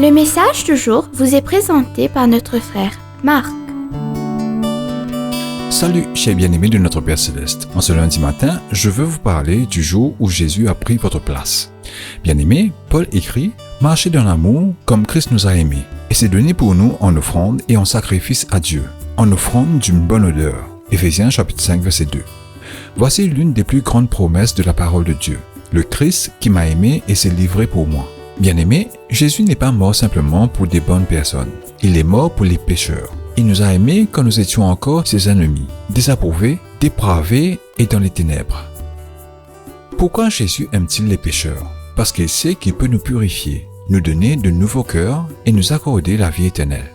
Le message du jour vous est présenté par notre frère Marc. Salut, chers bien-aimés de notre Père Céleste. En ce lundi matin, je veux vous parler du jour où Jésus a pris votre place. Bien-aimés, Paul écrit « Marchez dans l'amour comme Christ nous a aimés. Et c'est donné pour nous en offrande et en sacrifice à Dieu, en offrande d'une bonne odeur. » Éphésiens chapitre 5, verset 2. Voici l'une des plus grandes promesses de la parole de Dieu. Le Christ qui m'a aimé et s'est livré pour moi. Bien-aimés, Jésus n'est pas mort simplement pour des bonnes personnes. Il est mort pour les pécheurs. Il nous a aimés quand nous étions encore ses ennemis, désapprouvés, dépravés et dans les ténèbres. Pourquoi Jésus aime-t-il les pécheurs? Parce qu'il sait qu'il peut nous purifier, nous donner de nouveaux cœurs et nous accorder la vie éternelle.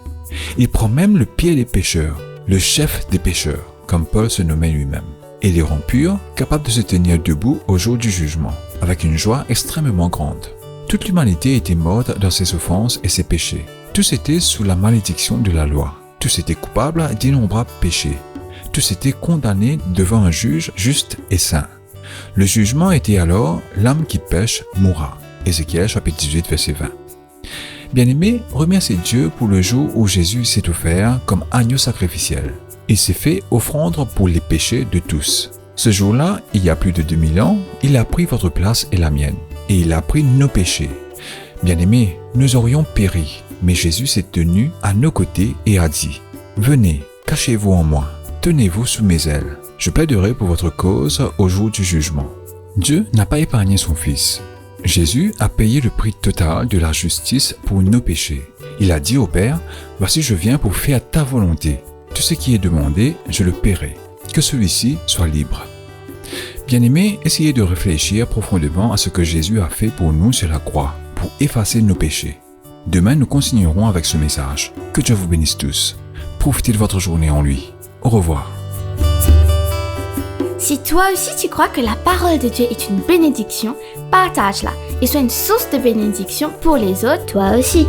Il prend même le pied des pécheurs, le chef des pécheurs, comme Paul se nommait lui-même, et les rend purs, capables de se tenir debout au jour du jugement, avec une joie extrêmement grande. Toute l'humanité était morte dans ses offenses et ses péchés. Tous étaient sous la malédiction de la loi. Tous étaient coupables d'innombrables péchés. Tous étaient condamnés devant un juge juste et saint. Le jugement était alors « l'âme qui pêche mourra ». Ézéchiel chapitre 18 verset 20. Bien-aimés, remerciez Dieu pour le jour où Jésus s'est offert comme agneau sacrificiel. Il s'est fait offrande pour les péchés de tous. Ce jour-là, il y a plus de 2000 ans, il a pris votre place et la mienne. Et il a pris nos péchés. Bien-aimés, nous aurions péri, mais Jésus s'est tenu à nos côtés et a dit « Venez, cachez-vous en moi, tenez-vous sous mes ailes. Je plaiderai pour votre cause au jour du jugement. » Dieu n'a pas épargné son Fils. Jésus a payé le prix total de la justice pour nos péchés. Il a dit au Père « Voici je viens pour faire ta volonté. Tout ce qui est demandé, je le paierai. Que celui-ci soit libre. » Bien-aimés, essayez de réfléchir profondément à ce que Jésus a fait pour nous sur la croix, pour effacer nos péchés. Demain, nous continuerons avec ce message. Que Dieu vous bénisse tous. Profitez de votre journée en lui. Au revoir. Si toi aussi tu crois que la parole de Dieu est une bénédiction, partage-la et sois une source de bénédiction pour les autres toi aussi.